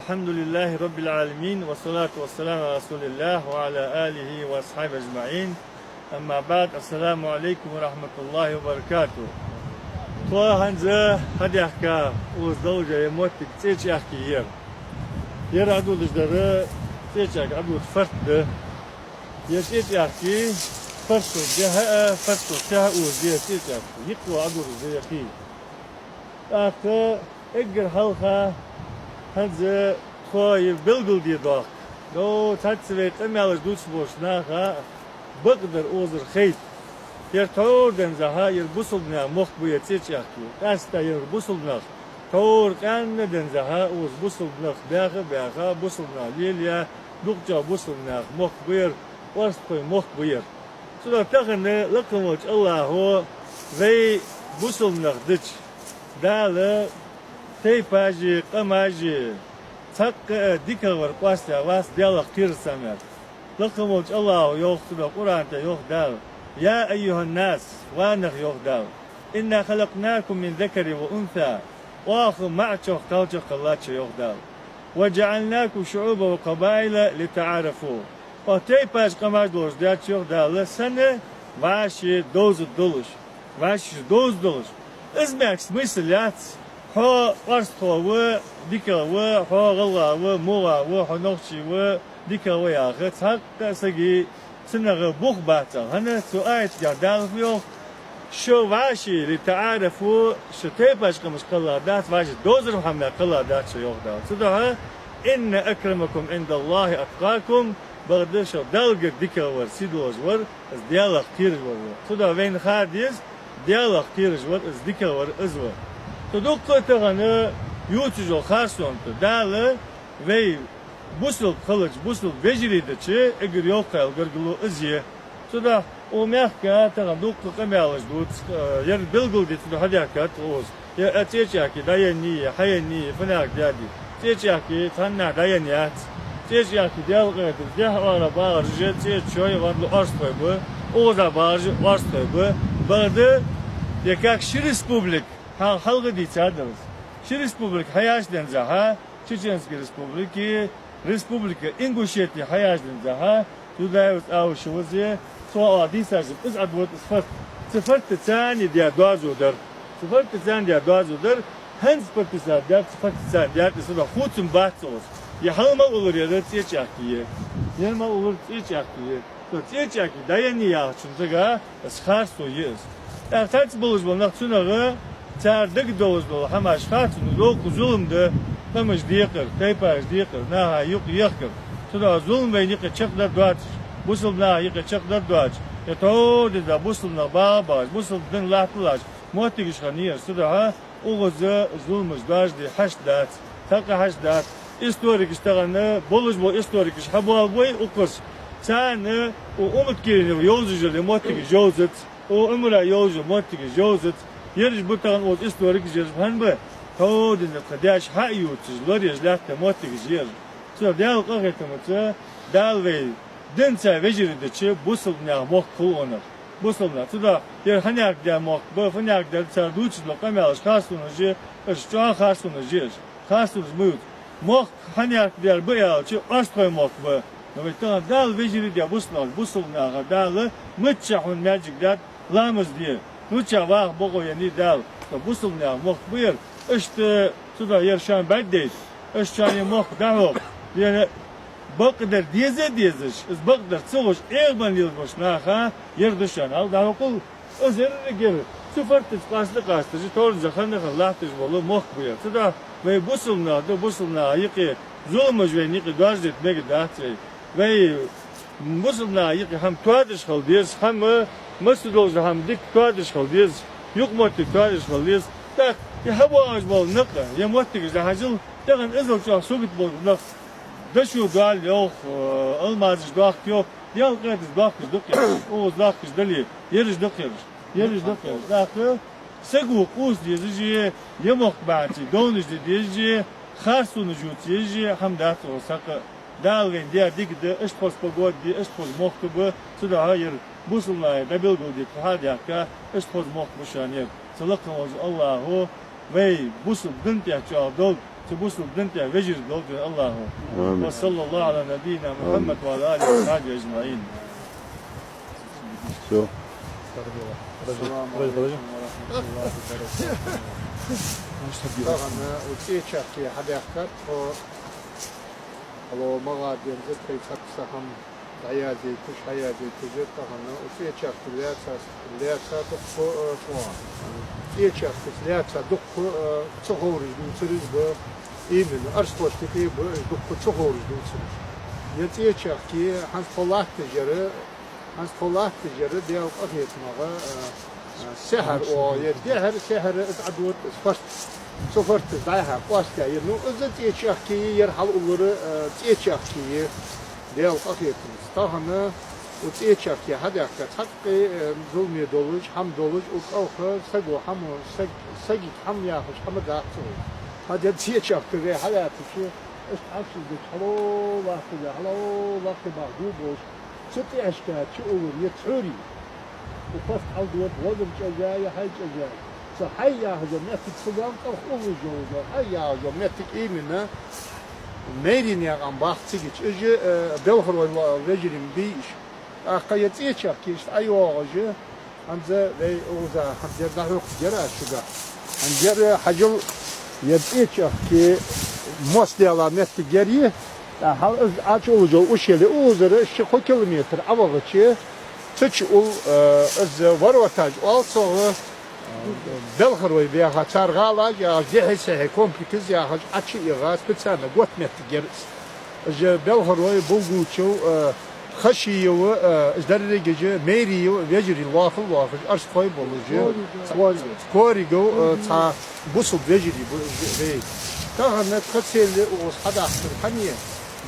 Elhamdülillahi Rabbil alemin ve salatu ve selamu ala Resulillah ve ala alihi ve ashabi ecma'in. Amma ba'd, assalamu alaikum ve rahmetullahi ve berekatuhu. Toa hanza hadiyaka uzdavca yemotik tseçaki yer. Yer adudujları tseçak adud fartdı. Yer tseçaki fartdı jaha fartdı jaha uzdiye tseçaki. Yıkwa adur ziyaki. Akı egger halka hanza toy bilgil diye doğak. Do tatsvet emelaj dutsboş naha bıqdır ozur xeyt. Yer tordan zaha yer busulna moq bu yetçaki. Asta yer busulna tor kandan zaha oz busulna bağa busulna lilya duqca busulna moq bu yer vars koy moq bu yer. Suda taqını laqmoç Allahu ve busulna dıç. Dalı teypaji qamaji takka dikavar qasya vas dialog tirsamer. لقموج الله يوخذ القرآن يوخذ يا أيها الناس وانخ يوخذ إنا خلقناكم من ذكر وأنثى وآخر معتش قوتش قلاتش يوخذ وجعلناكم شعوبا وقبائل لتعارفوا وتي باش قماش دولش داتش يوخذ لسنة واشي دوز الدولش واشي دوز دولش اسمعك سميسلات هو قرصة و ديكا و هو غلا و موا و هنوشي و ديكا ويا خت حق سجي سنغ بوخ باتا هنا سؤال جدال فيو شو واشي لتعارفوا شو تيباش كمش قلا دات واشي دوزر محمد قلا دات شو يوخدا صدها إن أكرمكم عند الله أتقاكم بغدش دلق ديكا ور سيدوز ور از ديالا كتير ور صدها وين خاديز ديالا كتير ور از ديكا ور ازور صدق تغنى يوتجو خارسون داله وي busul kılıç, busul beceridiçi, eğer yok kayal gırgılı izye. Suda o mehka tamam doklu kamealış dut, yer bilgil dit de hadiyakat oz. Ya etçaki dayani, hayani, fınak dedi. Etçaki tanna dayaniyat. Etçaki diyalgıdır. Diyahvara bağırıcı, etçoy varlı arstoy bu. Oza bağırıcı arstoy bu. Bağırdı, yakak şi respublik, halgı ditadırız. Şi respublik hayaşden zaha, Çeçenski Respubliki, Respublika Ingushetya hayaşdan zaha, Tudayus Avşuvuzye, Soğa disajım, iz advot is sıfır tani diye doazudur. Sıfır tani diye doazudur. Hans pırtısa der, sıfır tani der, sıfır hutum batsos. Ya halma olur ya da tiyecaktiye. Yelma olur tiyecaktiye. Tiyecakti dayanıya çünkü skar soyuz. Ertesi buluşmalar sunağı çardık dolu hem aşkatını loku zulümde Kamış diyekir, teypaj diyekir, naha yuk yekir. Suda zulüm ve yıkı çıklar duaç. Busul naha yıkı çıklar duaç. Yatoğdu da busul na bağbaş, busul din lahtılaç. Muhtik işkaniyir. Suda ha, uğuzı zulmüş duaçdi haşdat. Taka haşdat. İstorik iştağını, boluş bu istorik iş. Habual boy ukur. Çağını, o umut girini yolcucu muhtik yolcut. O umura yolcu muhtik yolcut. Yeriş bu tağın o istorik iş yarışman bu. Todin qadash hayutsiz loriz lafta motigiz so dal qaqetamtsa dal ve dinsa vejiridiçi busulna moq qulunur busulna tuda yer hanak da moq bu fanak da sarduç loqamel khasunuji ishqa khasunuji khasunuz mut moq hanak der bu yalçı astqoy moq bu no dal vejiridi busulna dal mutchahun majigdat lamız diye Nuça var bu yani dal busulna moq bu yer İşte suda yarışan ben değil. İşte moq dağıp yani bakdır diye iz bakdır çoğuş erban yılmış naha yer düşen al daha okul özerine geri sıfır kastıcı torunca kanı lahtız bolu moq bu yer. Suda ve busulna yıkı zulmüş ve yıkı dağız etmek dağıtı ve busulna yıkı hem tuadış kaldıyız hem mesudolca hem dik tuadış kaldıyız yok motik tuadış kaldıyız tak ya hava ağacı nıkı ya muhtemelen zahacıl takın ezokçak soğuk bol daşu doğal yok almaz doğak yok ya kadar doğak yok o doğak deli yeriz yok dakı segu uz diye yemek bahçe donuş diye xarsunu jutiye hamdat o sakı dal ve diğer dikde iş pos pogod diye iş pos moktubu suda hayır busulmaya da bilgildik hadiyaka iş pos mokmuş yani sallallahu Allahu ve busul dintiyacı dol تبوس بنتي وجر قلبي الله آمين. وصلى الله على نبينا محمد وعلى اله وصحبه اجمعين. Все. طبعا وتيشك في حداقة ولو مغاد ينزل في سقسهم عيادي كش عيادي تجد طبعا وتيشك في لياسة دق طوان تيشك في لياسة دق تصغورج دوترز ب إيمن أرسطوش تكي ب دق تصغورج دوترز يتيشك كي هنس فلاح تجري ديال قضية مغا سحر او يدهر سحر ادعوت سفرت دايها قواسكا ينو ازت يشاكي يرحل اولر تيشاكي ديال قضية مستهنا وتيشاكي هذاك حقي ظلمي دولج حم دولج وقوخ سقو حم سقي حم ياخش حم داخل هذا تيشاكي غير حياتي اش عكس هلو واخذ هلو واخذ مغضوب ستي أشكال شؤون يتحوري وفست عودوت وضم جاية هاي جاية صحيح هذا نتك صدام طرخوه جوزا هيا هذا نتك إيمنا ميرين يا عم باختيك إجي بلخر والرجل بيش قيت إيش كيش أيوة رجل عند لي أوزا عند نحوق جرا شجع عند حجل يبيش كي مصدي على نتك جريه هل aç olacak o şeyle o üzere işte kilometre avalıçı tıç ol az var vataj al sonra Belgorod veya Haçargala ya dehse komplikiz ya açı iğaz bitsana gotmet geriz az Belgorod bulguçu خشيو ازدري جي ميريو ويجري الواخل واخل ارس خوي بولوجي كوريجو تا بوسو بيجري بي كان تخسل وصحدا اخر خنيه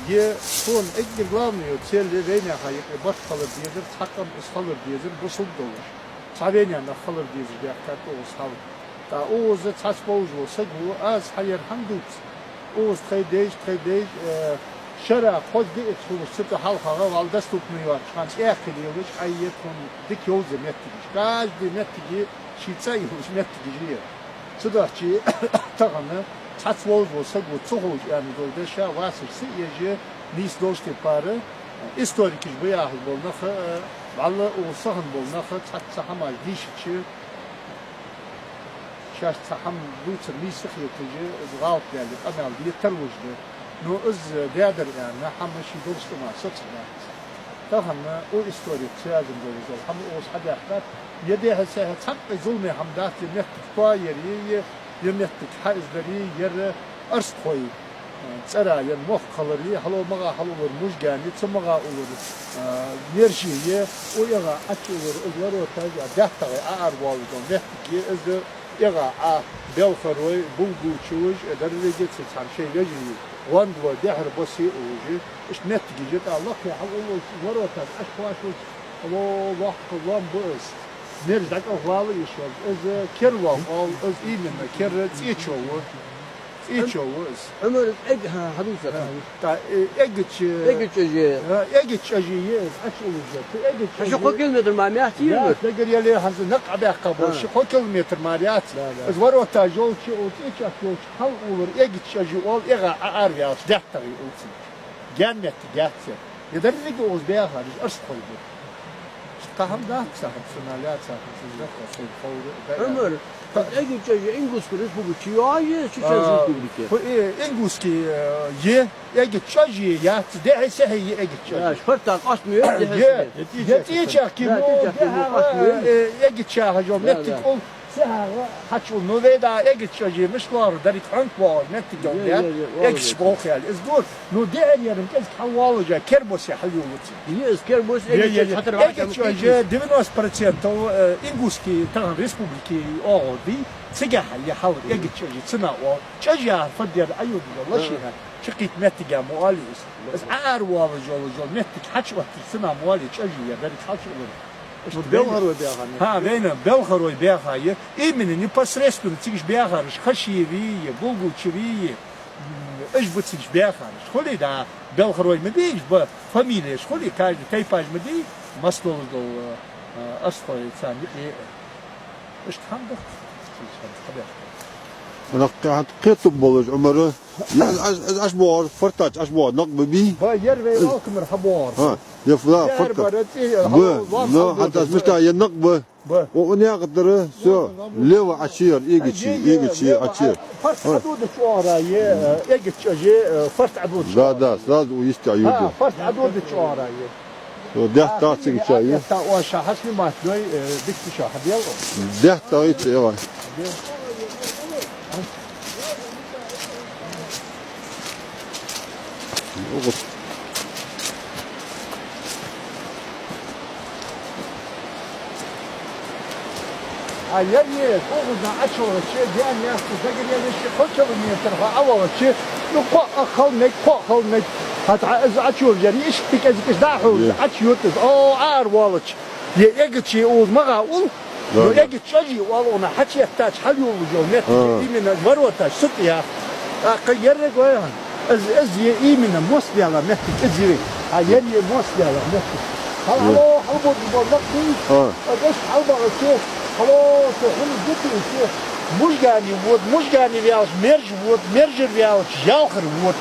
يه son ekli glavniyo çelli reyne hayık baş kalır diyedir takam ıskalır diyedir busul dolur çavenya na kalır diyedir yakkat o ıskal ta oğuz taş boğuz olsa bu az hayır handut oğuz treydej şara koddi etulu sıkı halkaga valda tutmuyor şans ekliyormuş ayyetun dik yol zemettiği gaz demettiği şitsa yuş mettiği sıdaçı taganı taç boğuz olsa bu çok yani dolda şa vasıfsı yeci nis doşte parı historik iş bu yahıl bolnakı valla o sahın bolnakı taç sahamal dişçi şaş saham lutır nisik yetici zgalt geldi amel yetervujdu no öz değerdir yani hamışı dostuma satma tahanna o historik çözüm dolacak ham o sadaqat yedi hese hatta zulme hamdat net toyeri yemettik haizleri yer ars koy tsara yer moh kalori halo maga halolur mujgani tsamaga olur nerjiye o yaga aç olur özler ortaya dahtağı ağır validon netki öz yaga a belfaroy bulgu çuj derece sen şey geci وان دو دهر بسي اوجي اش نتجي جت الله يا حول وروتا اشواش الله الله بس نرجع اخوالي يشوف از كيروا او از ايمن كير تيچو عمر اجها حدوثة تا اجتش اجتش اجي اش اوجت اجتش شو كلمة المعميات لا تقدر يلي هنز نقع بقبول شو كلمة ماريات از وروتا جولتش او تيچ هل olur اجتش اجي اول اغا ارياس دحتري اوتي جنت جاتس يدري اوز بيها ارس قلبي تهم ده صاحب سنالات صاحب سنالات صاحب عمر اجي تجي انجلس كريس بوجي يا شو تنزل بوجي انجلس كي يه اجي تشجي يا تدعي سهي اجي يا شفرت قسمي يا تيجي كي اجي تشاها جو نتك حتشو نوفيدا اجي تشجي مشوار داري فرانك وال نتك جو اجي شبوخ يعني ازدور نو دعي يعني كيف حوالو جا كربوس يحلو يس كربوس اجي حتى اجي تشجي 90% انجلس كي تاع ريسبوبليكي اوغدي تسجح اللي حاول اجي تشجي تسنا و تشجي فدير ايوب والله شي شقيت نتيجة مواليس بس عار والله جول نتيجة حتى وقت سنة موالي تشجي يا داري حتى Belgorod بياخذ ها بين Belgorod بياخذ إيمن непосредственно تيجي بياخذ خشيوية بولغوتشوية إيش بتيجي بياخذ خلي دا Belgorod مديش بفاميليا خلي كاج تايباج مدي مستول دو أصلا ثاني إيش تحمد أنا قيت بولج عمره أشبار فرتاج أشبار نقب بي با yer ve alkımır habor. ها يفلا Yer فرتاج barati لا حتى مشتا ينقب با وأنا قدره سو لو عشير يجي عشير فرت عدود شوارعية اجت شجي فرت عدود لا ويستع ها يوجد فرت عدود شوارعية ده تاسك شيء تا واشا حسب ما تدوي ديك شا حبيل ده تايت يا يعني أخذنا عشرة شيء يعني تقدر يعني شيء خلص من يترفع أول شيء نقاء خلنك هتع إذا عشور يعني إيش بك إذا كش داحو عشور تز عار والش يجد شيء أول ما قول يجد شيء والله أنا حكي يحتاج حل يوم جونات من المروة تاج ستيا غيرك وين از من موصل على مهتك ازي يعني موصل على مهتك هلا حبوا بالنقي بس حبوا شيء خلاص هم جبتوا شيء مش قاني وياش مرج وياش جاخر وود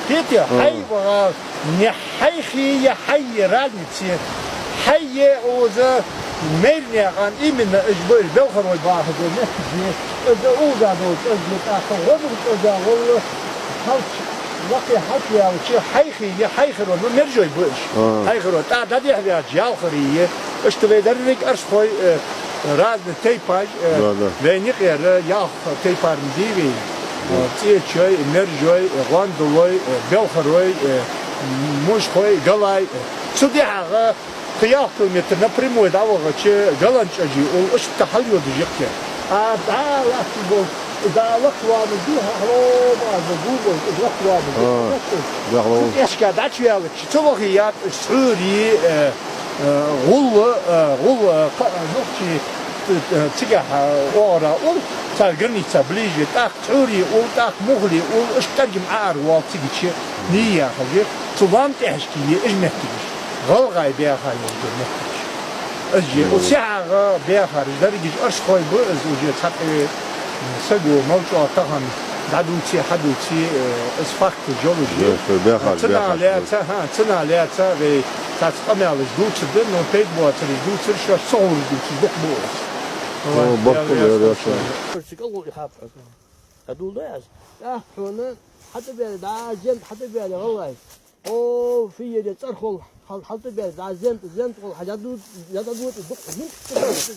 تيتي حي وغاز نحي خي حي راجتي حي اوزا ميرني عن إيمن إجبار بلخر ويباهد ونحجي إذا أوزا دوت إجبار آخر وضغط إذا غل حلش لقي حكي أو شيء حيخر ونرجع يبوش حيخر تعدي حاجة جاخرية اشتبه درك أرسخوي راز تيباج وينيق يا تيبار مديري تيت شوي نرجع غاندوي بلخروي مش خوي قلاي سودي حاجة خيار كلمة напрямую دعوة شيء قلنش أجي وإيش تحليو دجيكتي لا تقول إذا لقوا مديها هلو بعد جوجل لقوا مديها إيش قاعد أشوي على شيء تلقيات سعودي غل نقطي تجاه ورا تلقني تبليجي تاخ سعودي وتاخ مغلي وإيش ترجم عار وتيجي شيء نية خذي تبان تحشكي إيش نحكيش غلغاي بياخر يوجد أجي وساعة بياخر درجة أرش خوي بؤز وجد حتى سجوا موجود طهم دعوتي حدوتي إسفاكت جيولوجي تنا لا في تتقمع الجدود تدن وبيت بواتر الجدود شو صور الجدود دق بوز بطل فرسك الله يخاف هدول ده يا حنا حتى بيد عجل حتى بيد والله أو في يد ترخل حتى بيد عزمت قول حاجات دود الدق من بس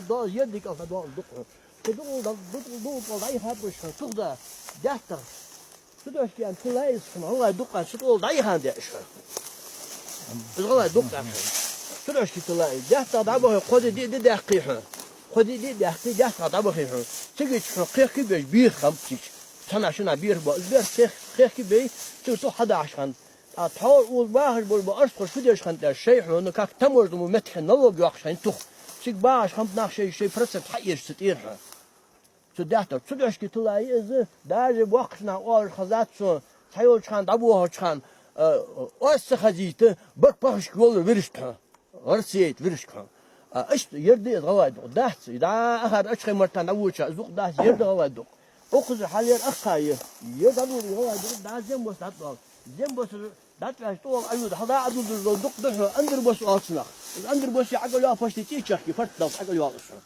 ده يدك أو ده الدق تدور والله يخافش تقدر دهتر تدور كان تلاقي سبحان الله يدق تقول ضعيف هذا إيش والله يدق تدور كي تلاقي دهتر ضعبه خد دي دقيقة خد دي دقيقة دهتر ضعبه خير تيجي تحقق كي بير خمسة سنة شنا بير خير كي بي تو حدا عشان تحاول والباهر بالبارس خش فيديوش خنت الشيء إنه كاك تمرد ومتح نلوج يعشان تخ سيك باش خمت ناخ شيء فرصة حير ستيرها سدهتر تدرش كي تلاقي إذا دار وقتنا أول خزات سو تحاول شان دبوها شان أس خزيته برش كول ورشتها غرسيت ورشكها إيش يردي غواد دهت إذا آخر أشخي مرتان أولش زوق دهت يرد غواد أخذ حاليا أخاية يدلوا غواد ده زين بس هتطلع زين بس ده تشتغل أيوة هذا عدو الدق ده أندر بس أصلا الأندر بس يعقل يا فاشتي تيجي فرت ده عقل يا أصلا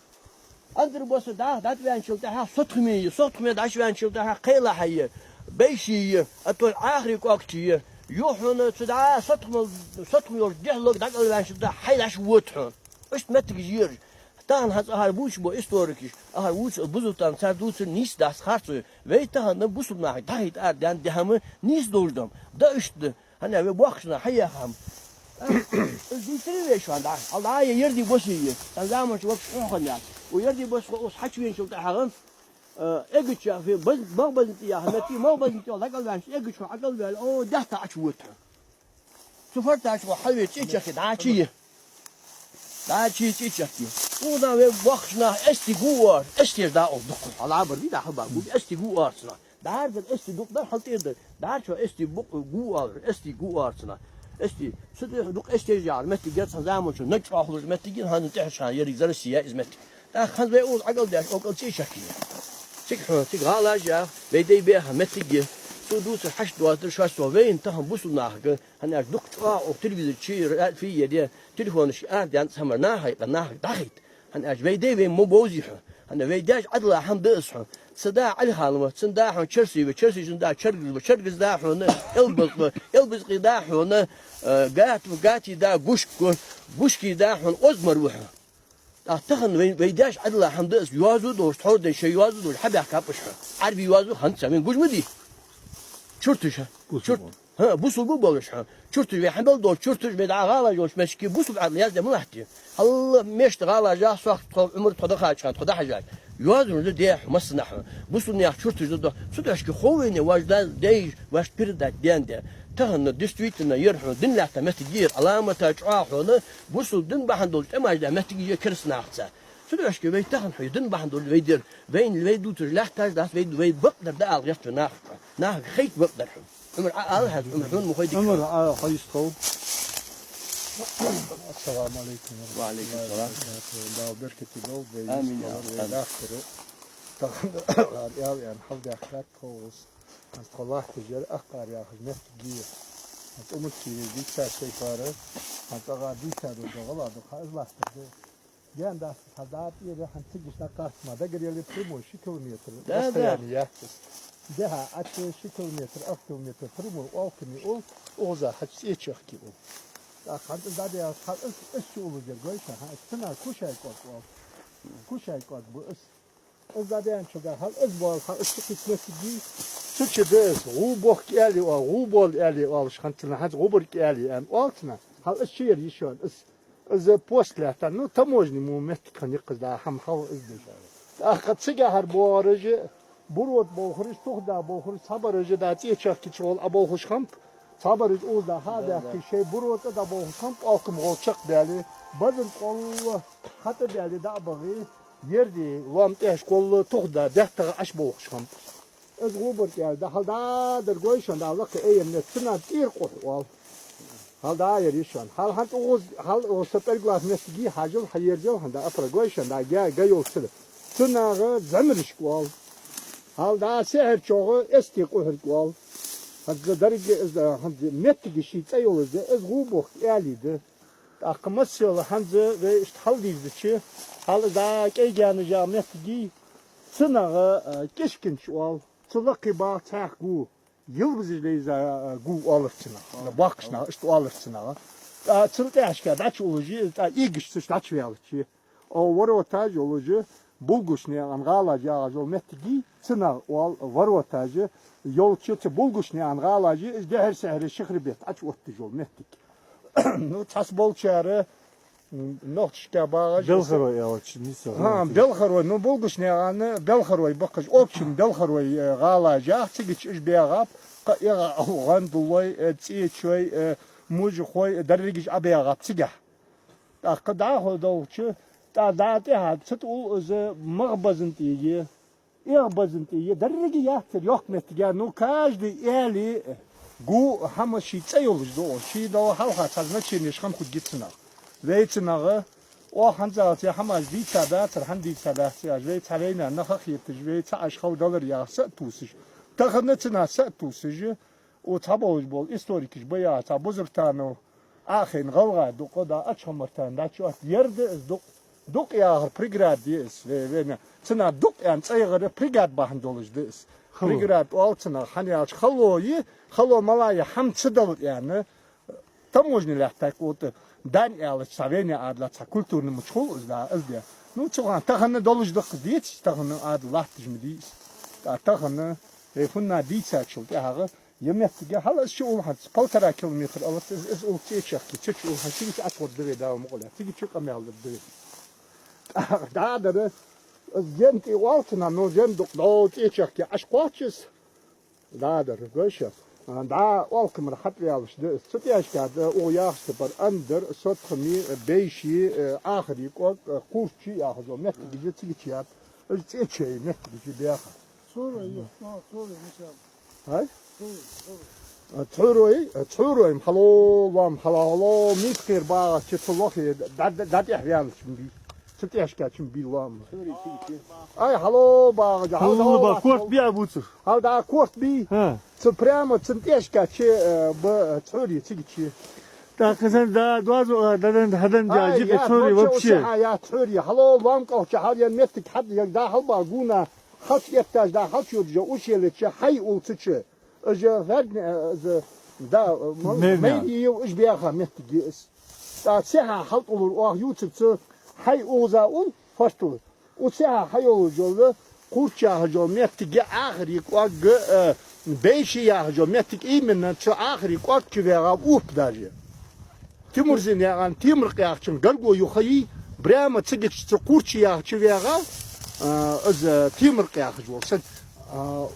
أندر بس ده تبين شلتها صوتمي ده شوين شلتها قيلة حية بيشية أتول آخر كوكتية يوحنا تدعى صوتمي يرجع لك ده قال شلتها حيلاش وتحن إيش متجير تان هذا بوش بو استوريكش بوش بزوتان سردوس نيس داس خارطه ويتها نبوسنا دايت أردان دهم نيس دوردم ده إشت هنا بوخشنا حيا هم دي تري شو عندها الله يردي بوسيه تنزامش وقت خنيا ويردي بوس حكيين شو تاعهم اجت في بس ما بنت يا همتي ما بنت يا لقى لانش اجت عقل قال او ده تعشوتها سفرت عشو حلوه تشي داعشيه داعشي تشي ونا وقتنا استيغور استير دا دق على عبر دي حبا استيغور سنا دار استي دق ده حلتي دار شو استي بق غوار استيغور سنا استي سد دق استي جار متي جت زعما شو نجح خلص متي هن تحشان يري زرسيه ازمت دا خذ بيقول عقل داش او شي شكل تيك غالاجا بيدي بها متجي سودوس حش دواتر شاش وين تهم بوسو ناخك هنا دكتور او تلفزيون شي في يدي تليفون شي يعني سمر ناهي داخيت هنا بيدي بين مو بوزيحه هنا بيداش عدل حمد اصحى صداع على حالمه صداع تشرسي صداع شرقز دا حونه البس قدا حونه قاتي دا بوشكي دا حون ازمر وحه أعتقد بيداش عدل حمد اس يوازو دوش تحور ده شيء يوازو دول حبي كابشها عربي يوازو هنت سامين جوج مدي شرطشها شرط ها بوسو بولشها شرطش بيحمل دول شرطش بيدع غالا جوش مشكي بوسو بعد يازده ملحتي الله مشت غالا جا صح عمر تخدا خاطر تخدا حاجات يوازو ده مصنع بوسو نيا شرطش ده شرطش كي خويني واجدان داي واش بيردا ديانده تهن ديستريكتنا يرحو دين لا تمتجير علامه تاعحونه بوسو دين بحندول تماج ده متجي كرسنا احسا شرطش كي بيتهن حي دين بحندول ويدير بين الويدو ترلاحتاج ده ويد بقدر ده الغيط ناخ خيط بقدر عمر هذا عمر مخيدك عمر خيستو السلام عليكم وعليكم السلام داو بركتي دو آمين يا رب. يعني حفظ أخلاق كوس الله تجر أخبار يا أخي نفتجير أمك دي شيء فاره أنت دي شادو غلا دو خلاص الله تجر جان داس حدات يريح تجيش نقاش ما دقر يلي بريمو شي كيلومتر لا يعني يحس جها أتش شي كيلومتر 8 كيلومتر بريمو أو كني أو أوزا حتى يتشخ كي أو خاطر زاد يا خاطر إيش olacak goysa ha istana kuşay kod bu zaten çok hal ezbal ha istikismesi değil Türkçe'de o bok eli o bol eli alışkanlığı hat o bok eli en altına hal şehir yaşıyor از پوستلتا نو تموجني مومت كان يقدا هم حو ازدج اخد سيجا هر بورج برود بوخرش توخدا بوخرش صبرج دا تيچاك كيچول ابوخش خمp صبرج اودا هذا كي شي برود دا بوخش خمp اكم olçak بيالي بدل قول حتى بيالي دا بغي يردي لام تاش قول توخدا دهتا اش بوخش خمp از غوبر يا دا هل دا در goyşan da lak eyemne tına tir qol hal daha yer yaşan. Hal o sefer glas mesgi hacıl hayırcıl handa afra goyşan da gay olsun. Sınağı zamırış kol. Hal daha seher çoğu eski qohur kol. Hazır derece hanzi metgi şitay oldu. Ez gubuk eliydi. Akımız yolu hanzi ve işte hal dizdi hal daha keyganıca metgi sınağı keşkin kol. Çılaki bağ çaqu. Yıldız izleyiza gu alırsına, bakışına, işte alırsına. Çıldı aşkı, daç olucu, iyi güçsüz daç veyalıcı. O var otaj olucu, bulguşne angalaji ağacı olmettigi, çına var otajı, yol çıtı bulguşne angalaji, izde her sehre şıkribet, aç ottaj olmettik. Tas bolçarı, nohtuşka bağacı. Belgorod ya çinisi. Ha, Belgorod, no bulguşne anı, Belgorod bakış, opçum Belgorod galaji, çıgıç iş beğap, يا أوغان دولي تي شوي موج خوي درجة أبي غابتجه. أقدع هو دوتشة تعداتها تقول إذا مغبزنتيجي إغبزنتيجي درجة يحتر يحكمتجه نو كاجدي إلي جو هم شيء تيولج دو شيء دو هالها تزمت شيء نشخم خد جتنا. ويتناغ أو هنزاتي هم از دي تبع ترحم دي تبع سياج ترينا نخخيت تجوي تعش خو دولار ياسة توسج. تخنتنا سأتوسج وتابوج بول إستوريكش بيا تابوزرتانو آخين غلغا دوقدا أشهمرتان داتشوات يرد دوق ياهر بريغراد ديس وينا تنا دوق يعني تأيغر بريغراد باهن دولج ديس بريغراد والتنا حنياش خلو ملايا حم تدل يعني تموجني لحتاك وط دان يالش سابيني عادلا تا كولتورن مشغول ازدا نو تشوغان تخن دولج دق ديت تخن عاد لاحتج مديس تخن فنا ديتsa çıldı hağı yemektige hala şu olhan 1,5 kilometre alıp ez ulçe çakki çek olhan şimdi atwod deve davam ola tigi çok ameldir deve daha da gente waltna no zenduk do çakki aşqaçız daha da göşe daha walkım rahat yalışdı süt yaşkadı o yaştı par andır sot khmi beyşi ahri kurçi yahzo mettige tigi çiyat ez çeçey mettige beya Sonra yok. Sonra mesela. هاي تحوروي محلو ميت خير باغ تطلقي داد يحيان شمبي çıt yaşkaçım bilvam. Ay halo bağıcı. Halını bak kort bir abuçur. Hal da kort bi. Ha. Sı prямо çıt yaşkaçı bu çöri çıgıçı. Da kızın da doğaz oradan hadan gelecek et soruyor вообще. Ya çöri. Halo vam kalça hal yan mettik had ya da hal ba guna. Halk yettaj da halk yorucu o şeyleçi hay ultıçı. Öje vergne da meydi iş biyaha mettik. Da seha halt olur o YouTube'cu hay oza un faştulu. O seha hay olur yolu kurça hacol mettik ahri o beşi ya hacol mettik imen çı ahri o küvera updajı. Timurzen ya timur qiyaqçın galgo yuxayi brama tsigiç kurça ya küvera az timur qiyaq jol sen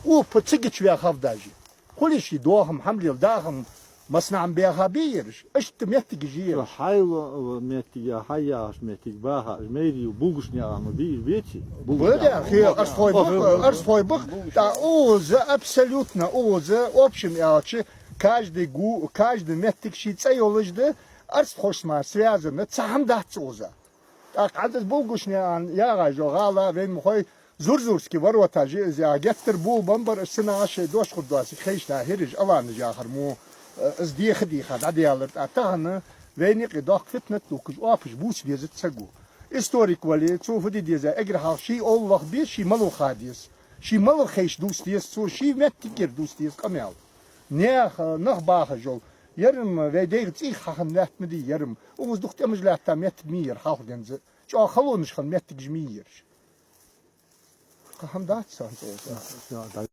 up tsigiç ya havdajı. كل شيء دوهم حمل داهم مصنع بيها بيرش اشت ميتك جير Haylo metik ya hayaş metik baha meyri bulguş ne ama bir veti. ولا اخي ارسفوي بخ دا اوز абсолютно اوز общем ячи каждый метик شي цайолыжды арсфошма связано цахам дацоза. Так адыз булгуш не яга жогала вен мхой Zurski var vatajı ya getir bu bambar sına şey doş kudası xeyşla heriş alanı jahar mu az diye khdi khad adiyalır atahanı ve ni qidak fitnet dokuj afış bu siyazet sagu historik vali çofu di diye egr ha şey Allah bir şey malu khadis şey malu xeyş dostiyes sur şey mettikir dostiyes kamel ne nah baha jol yarım ve deyir tsi kham netmedi yarım o duhtemij lahta metmir haldenze ço khalonish khan mettik jmir Ham da sanki olsa.